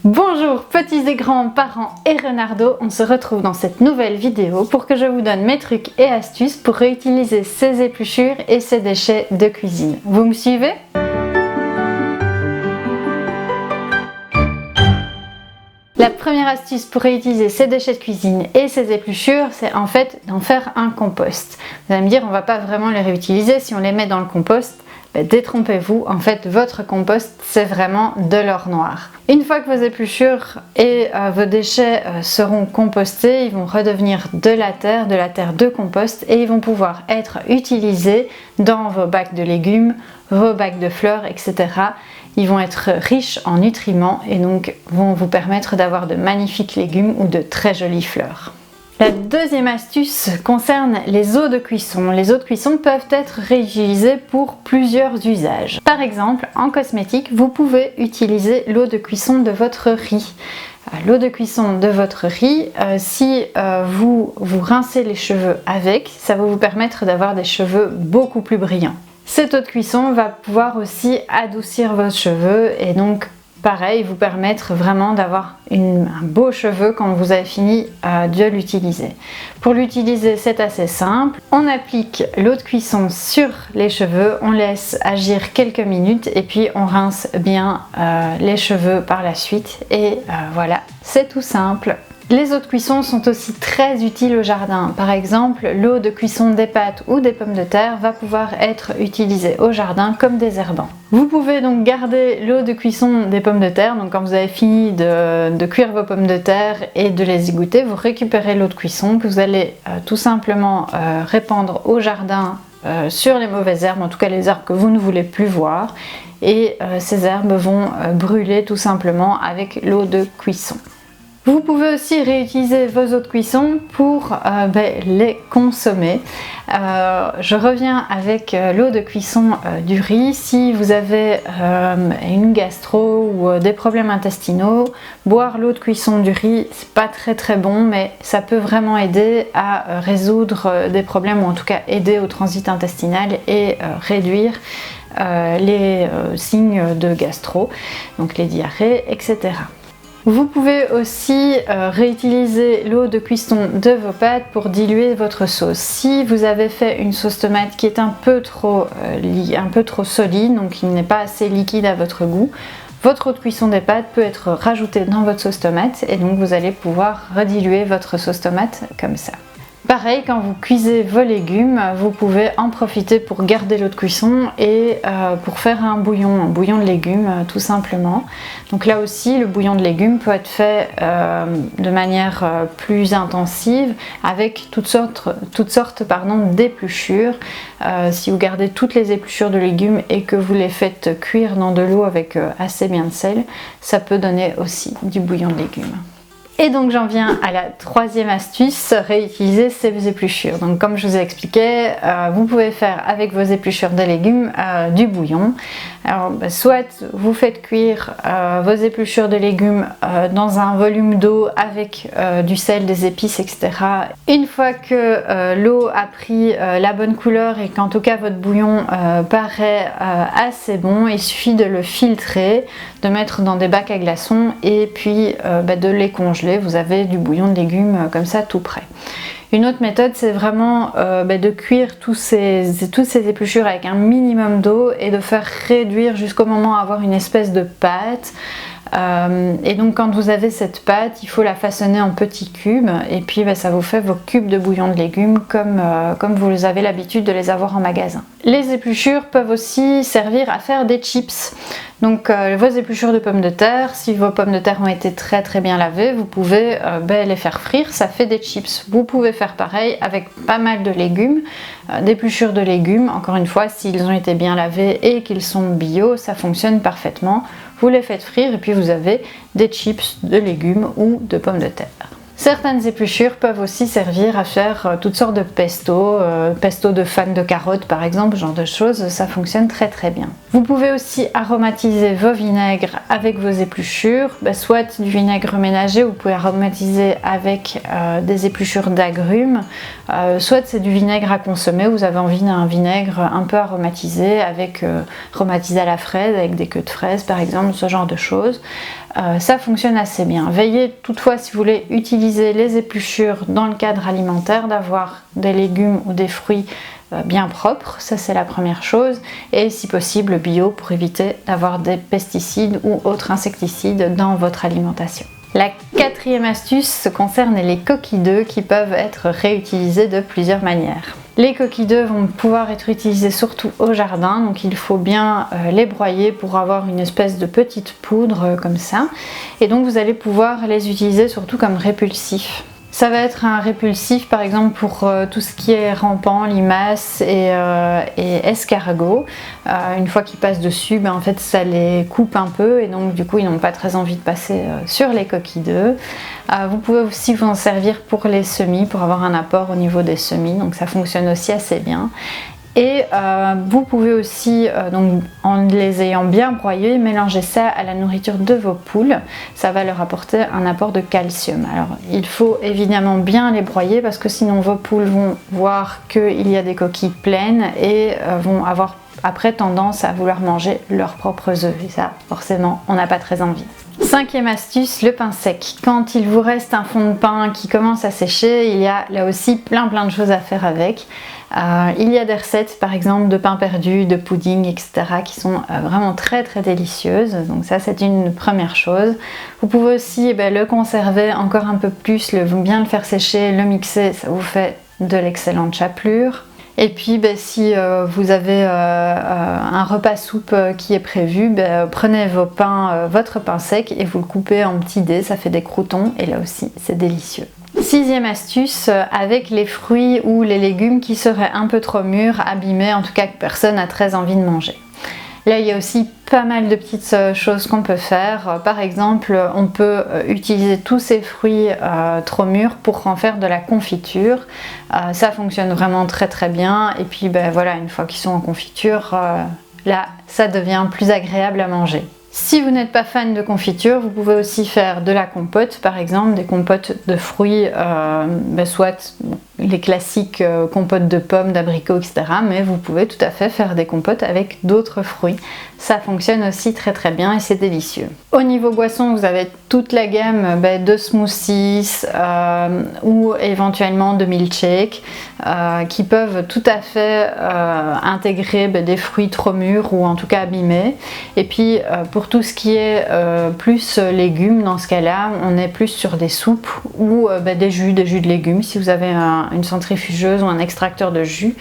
Bonjour petits et grands parents et renardos, on se retrouve dans cette nouvelle vidéo pour que je vous donne mes trucs et astuces pour réutiliser ces épluchures et ces déchets de cuisine. Vous me suivez ? La première astuce pour réutiliser ces déchets de cuisine et ces épluchures, c'est en fait d'en faire un compost. Vous allez me dire, on ne va pas vraiment les réutiliser si on les met dans le compost. Détrompez-vous, en fait votre compost c'est vraiment de l'or noir. Une fois que vos épluchures et vos déchets seront compostés, ils vont redevenir de la terre de compost et ils vont pouvoir être utilisés dans vos bacs de légumes, vos bacs de fleurs, etc. Ils vont être riches en nutriments et donc vont vous permettre d'avoir de magnifiques légumes ou de très jolies fleurs. La deuxième astuce concerne les eaux de cuisson. Les eaux de cuisson peuvent être réutilisées pour plusieurs usages. Par exemple, en cosmétique, vous pouvez utiliser l'eau de cuisson de votre riz. L'eau de cuisson de votre riz, si vous rincez les cheveux avec, ça va vous permettre d'avoir des cheveux beaucoup plus brillants. Cette eau de cuisson va pouvoir aussi adoucir vos cheveux et donc pareil, vous permettre vraiment d'avoir un beau cheveu quand vous avez fini de l'utiliser. Pour l'utiliser, c'est assez simple. On applique l'eau de cuisson sur les cheveux, on laisse agir quelques minutes et puis on rince bien les cheveux par la suite. Et voilà, c'est tout simple. Les eaux de cuisson sont aussi très utiles au jardin. Par exemple, l'eau de cuisson des pâtes ou des pommes de terre va pouvoir être utilisée au jardin comme désherbant. Vous pouvez donc garder l'eau de cuisson des pommes de terre, donc quand vous avez fini de cuire vos pommes de terre et de les égoutter, vous récupérez l'eau de cuisson que vous allez tout simplement répandre au jardin sur les mauvaises herbes, en tout cas les herbes que vous ne voulez plus voir, et ces herbes vont brûler tout simplement avec l'eau de cuisson. Vous pouvez aussi réutiliser vos eaux de cuisson pour les consommer. Je reviens avec l'eau de cuisson du riz. Si vous avez une gastro ou des problèmes intestinaux, boire l'eau de cuisson du riz, c'est pas très bon, mais ça peut vraiment aider à résoudre des problèmes ou en tout cas aider au transit intestinal et réduire les signes de gastro, donc les diarrhées, etc. Vous pouvez aussi réutiliser l'eau de cuisson de vos pâtes pour diluer votre sauce. Si vous avez fait une sauce tomate qui est un peu trop solide, donc qui n'est pas assez liquide à votre goût, votre eau de cuisson des pâtes peut être rajoutée dans votre sauce tomate et donc vous allez pouvoir rediluer votre sauce tomate comme ça. Pareil, quand vous cuisez vos légumes, vous pouvez en profiter pour garder l'eau de cuisson et pour faire un bouillon de légumes tout simplement. Donc là aussi, le bouillon de légumes peut être fait de manière plus intensive avec toutes sortes d'épluchures. Si vous gardez toutes les épluchures de légumes et que vous les faites cuire dans de l'eau avec assez bien de sel, ça peut donner aussi du bouillon de légumes. Et donc j'en viens à la troisième astuce, réutiliser ces épluchures. Donc comme je vous ai expliqué, vous pouvez faire avec vos épluchures de légumes du bouillon. Alors soit vous faites cuire vos épluchures de légumes dans un volume d'eau avec du sel, des épices, etc. Une fois que l'eau a pris la bonne couleur et qu'en tout cas votre bouillon paraît assez bon, il suffit de le filtrer, de mettre dans des bacs à glaçons et puis de les congeler. Vous avez du bouillon de légumes comme ça tout prêt. Une autre méthode, c'est vraiment de cuire toutes ces épluchures avec un minimum d'eau et de faire réduire jusqu'au moment d'avoir une espèce de pâte. Et donc quand vous avez cette pâte, il faut la façonner en petits cubes et puis ça vous fait vos cubes de bouillon de légumes comme vous avez l'habitude de les avoir en magasin. Les épluchures peuvent aussi servir à faire des chips. Donc vos épluchures de pommes de terre, si vos pommes de terre ont été très bien lavées, vous pouvez les faire frire, ça fait des chips. Vous pouvez faire pareil avec pas mal de légumes, d'épluchures de légumes. Encore une fois, s'ils ont été bien lavés et qu'ils sont bio, ça fonctionne parfaitement. Vous les faites frire et puis vous avez des chips de légumes ou de pommes de terre. Certaines épluchures peuvent aussi servir à faire toutes sortes de pesto, pesto de fan de carottes par exemple, ce genre de choses, ça fonctionne très bien. Vous pouvez aussi aromatiser vos vinaigres avec vos épluchures, soit du vinaigre ménager, vous pouvez aromatiser avec des épluchures d'agrumes, soit c'est du vinaigre à consommer, vous avez envie d'un vinaigre un peu aromatisé, aromatisé à la fraise, avec des queues de fraises par exemple, ce genre de choses. ça fonctionne assez bien. Veillez toutefois, si vous voulez utiliser les épluchures dans le cadre alimentaire, d'avoir des légumes ou des fruits bien propres, ça c'est la première chose, et si possible bio pour éviter d'avoir des pesticides ou autres insecticides dans votre alimentation. La quatrième astuce concerne les coquilles d'œufs qui peuvent être réutilisées de plusieurs manières. Les coquilles d'œufs vont pouvoir être utilisées surtout au jardin, donc il faut bien les broyer pour avoir une espèce de petite poudre comme ça, et donc vous allez pouvoir les utiliser surtout comme répulsifs. Ça va être un répulsif par exemple pour tout ce qui est rampant, limaces et escargots. Une fois qu'ils passent dessus, en fait ça les coupe un peu et donc du coup ils n'ont pas très envie de passer sur les coquilles d'œufs. Vous pouvez aussi vous en servir pour les semis, pour avoir un apport au niveau des semis, donc ça fonctionne aussi assez bien. Et vous pouvez aussi, donc, en les ayant bien broyés, mélanger ça à la nourriture de vos poules. Ça va leur apporter un apport de calcium. Alors il faut évidemment bien les broyer parce que sinon vos poules vont voir qu'il y a des coquilles pleines et vont avoir après tendance à vouloir manger leurs propres œufs. Et ça, forcément, on n'a pas très envie. Cinquième astuce, le pain sec. Quand il vous reste un fond de pain qui commence à sécher, il y a là aussi plein de choses à faire avec. Il y a des recettes par exemple de pain perdu, de pudding, etc. qui sont vraiment très délicieuses. Donc ça c'est une première chose. Vous pouvez aussi le conserver encore un peu plus, bien le faire sécher, le mixer, ça vous fait de l'excellente chapelure. Et puis si vous avez un repas soupe qui est prévu, prenez votre pain sec et vous le coupez en petits dés, ça fait des croûtons et là aussi c'est délicieux. Sixième astuce, avec les fruits ou les légumes qui seraient un peu trop mûrs, abîmés, en tout cas que personne n'a très envie de manger. Là il y a aussi pas mal de petites choses qu'on peut faire. Par exemple, on peut utiliser tous ces fruits trop mûrs pour en faire de la confiture. Ça fonctionne vraiment très bien et puis voilà, une fois qu'ils sont en confiture, là ça devient plus agréable à manger. Si vous n'êtes pas fan de confiture, vous pouvez aussi faire de la compote, par exemple, des compotes de fruits, soit les classiques compotes de pommes, d'abricots, etc. Mais vous pouvez tout à fait faire des compotes avec d'autres fruits. Ça fonctionne aussi très bien et c'est délicieux. Au niveau boisson, vous avez toute la gamme de smoothies ou éventuellement de milkshakes qui peuvent tout à fait intégrer des fruits trop mûrs ou en tout cas abîmés. Et puis pour tout ce qui est plus légumes, dans ce cas-là, on est plus sur des soupes ou des jus de légumes. Si vous avez une centrifugeuse ou un extracteur de jus,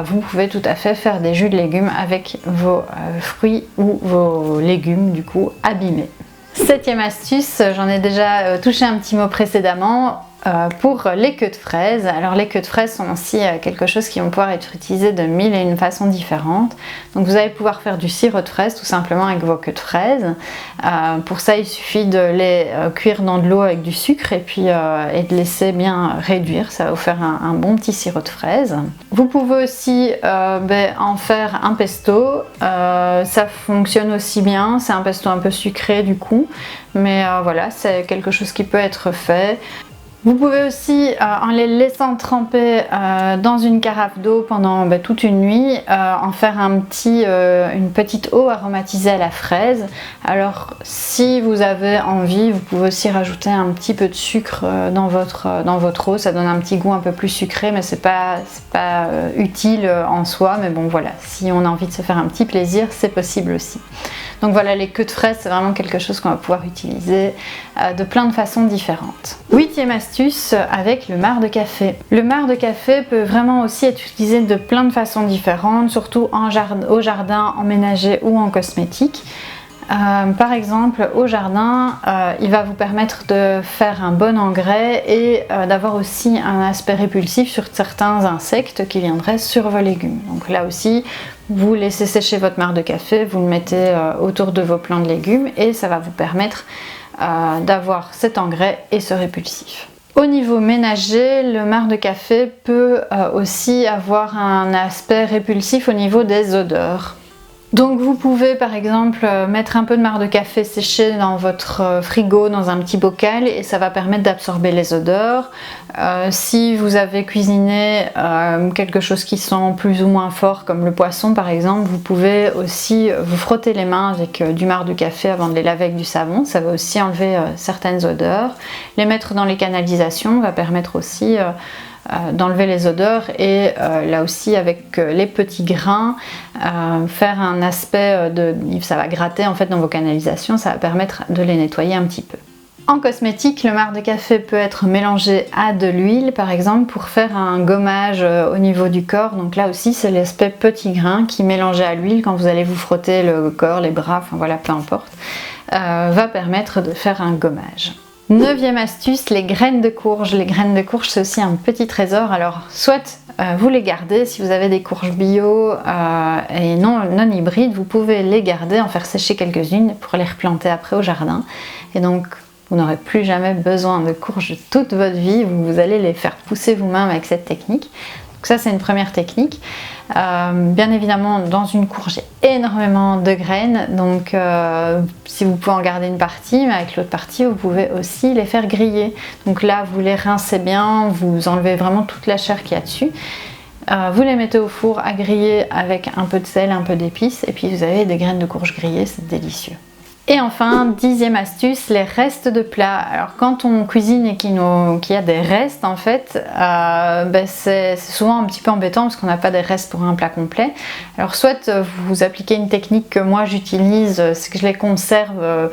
vous pouvez tout à fait faire des jus de légumes avec vos fruits ou vos légumes du coup abîmés. Septième astuce, j'en ai déjà touché un petit mot précédemment, pour les queues de fraises. Alors les queues de fraises sont aussi quelque chose qui vont pouvoir être utilisées de mille et une façons différentes. Donc vous allez pouvoir faire du sirop de fraises tout simplement avec vos queues de fraises. Pour ça il suffit de les cuire dans de l'eau avec du sucre et puis de laisser bien réduire. Ça va vous faire un bon petit sirop de fraises. Vous pouvez aussi en faire un pesto. Ça fonctionne aussi bien. C'est un pesto un peu sucré du coup. Mais voilà, c'est quelque chose qui peut être fait. Vous pouvez aussi, en les laissant tremper dans une carafe d'eau pendant toute une nuit, en faire une petite eau aromatisée à la fraise. Alors si vous avez envie, vous pouvez aussi rajouter un petit peu de sucre dans votre eau. Ça donne un petit goût un peu plus sucré, mais c'est pas utile en soi. Mais bon voilà, si on a envie de se faire un petit plaisir, c'est possible aussi. Donc voilà, les queues de fraises, c'est vraiment quelque chose qu'on va pouvoir utiliser de plein de façons différentes. Huitième astuce, avec le marc de café. Le marc de café peut vraiment aussi être utilisé de plein de façons différentes, surtout au jardin, en ménager ou en cosmétique. Par exemple, au jardin, il va vous permettre de faire un bon engrais et d'avoir aussi un aspect répulsif sur certains insectes qui viendraient sur vos légumes. Donc là aussi, vous laissez sécher votre marc de café, vous le mettez autour de vos plants de légumes et ça va vous permettre d'avoir cet engrais et ce répulsif. Au niveau ménager, le marc de café peut aussi avoir un aspect répulsif au niveau des odeurs. Donc vous pouvez par exemple mettre un peu de marc de café séché dans votre frigo dans un petit bocal et ça va permettre d'absorber les odeurs. Si vous avez cuisiné quelque chose qui sent plus ou moins fort comme le poisson par exemple, vous pouvez aussi vous frotter les mains avec du marc de café avant de les laver avec du savon. Ça va aussi enlever certaines odeurs. Les mettre dans les canalisations va permettre aussi d'enlever les odeurs et là aussi avec les petits grains faire un aspect ça va gratter en fait dans vos canalisations, ça va permettre de les nettoyer un petit peu. En cosmétique, le marc de café peut être mélangé à de l'huile par exemple pour faire un gommage au niveau du corps. Donc là aussi c'est l'aspect petit grain qui mélangé à l'huile quand vous allez vous frotter le corps, les bras, enfin voilà peu importe, va permettre de faire un gommage. 9e astuce, les graines de courge. Les graines de courge c'est aussi un petit trésor. Alors soit vous les gardez, si vous avez des courges bio et non hybrides, vous pouvez les garder, en faire sécher quelques-unes pour les replanter après au jardin. Et donc vous n'aurez plus jamais besoin de courges toute votre vie, vous allez les faire pousser vous-même avec cette technique. Donc ça c'est une première technique. Bien évidemment dans une courge il y a énormément de graines, donc si vous pouvez en garder une partie, mais avec l'autre partie vous pouvez aussi les faire griller. Donc là vous les rincez bien, vous enlevez vraiment toute la chair qu'il y a dessus. Vous les mettez au four à griller avec un peu de sel, un peu d'épices et puis vous avez des graines de courge grillées, c'est délicieux. Et enfin, 10e astuce, les restes de plats. Alors quand on cuisine et qu'il y a des restes en fait, c'est souvent un petit peu embêtant parce qu'on n'a pas des restes pour un plat complet. Alors soit vous appliquez une technique que moi j'utilise, c'est que je les conserve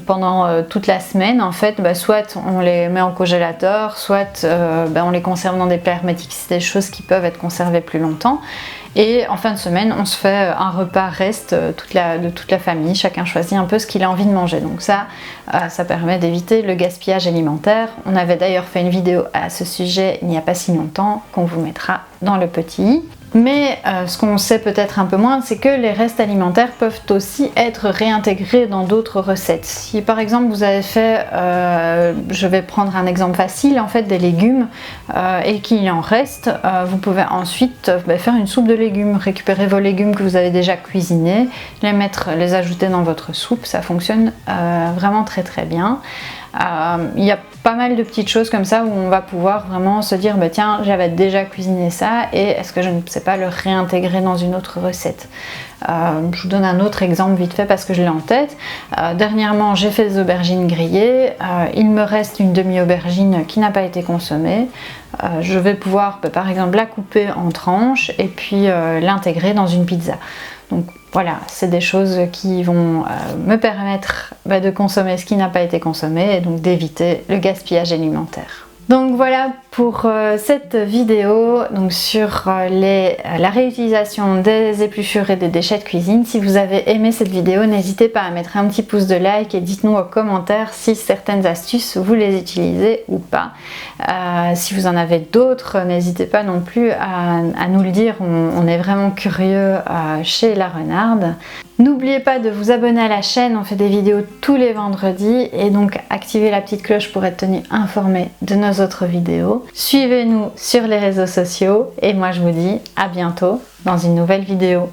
pendant toute la semaine en fait, soit on les met en congélateur, soit on les conserve dans des plats hermétiques, c'est des choses qui peuvent être conservées plus longtemps. Et en fin de semaine, on se fait un repas reste de toute la famille. Chacun choisit un peu ce qu'il a envie de manger. Donc ça permet d'éviter le gaspillage alimentaire. On avait d'ailleurs fait une vidéo à ce sujet il n'y a pas si longtemps qu'on vous mettra dans le petit i. Mais ce qu'on sait peut-être un peu moins, c'est que les restes alimentaires peuvent aussi être réintégrés dans d'autres recettes. Si par exemple vous avez fait, je vais prendre un exemple facile, en fait des légumes et qu'il en reste, vous pouvez ensuite faire une soupe de légumes, récupérer vos légumes que vous avez déjà cuisinés, les ajouter dans votre soupe, ça fonctionne vraiment très très bien. Il y a pas mal de petites choses comme ça où on va pouvoir vraiment se dire tiens, j'avais déjà cuisiné ça et est-ce que je ne sais pas le réintégrer dans une autre recette. Je vous donne un autre exemple vite fait parce que je l'ai en tête. Dernièrement j'ai fait des aubergines grillées, il me reste une demi-aubergine qui n'a pas été consommée. Je vais pouvoir par exemple la couper en tranches et puis l'intégrer dans une pizza. Donc voilà, c'est des choses qui vont me permettre de consommer ce qui n'a pas été consommé et donc d'éviter le gaspillage alimentaire. Donc voilà pour cette vidéo donc sur la réutilisation des épluchures et des déchets de cuisine. Si vous avez aimé cette vidéo, n'hésitez pas à mettre un petit pouce de like et dites-nous en commentaire si certaines astuces vous les utilisez ou pas. Si vous en avez d'autres, n'hésitez pas non plus à nous le dire, on est vraiment curieux chez La Renarde. N'oubliez pas de vous abonner à la chaîne, on fait des vidéos tous les vendredis et donc activez la petite cloche pour être tenu informé de nos autres vidéos. Suivez-nous sur les réseaux sociaux et moi je vous dis à bientôt dans une nouvelle vidéo.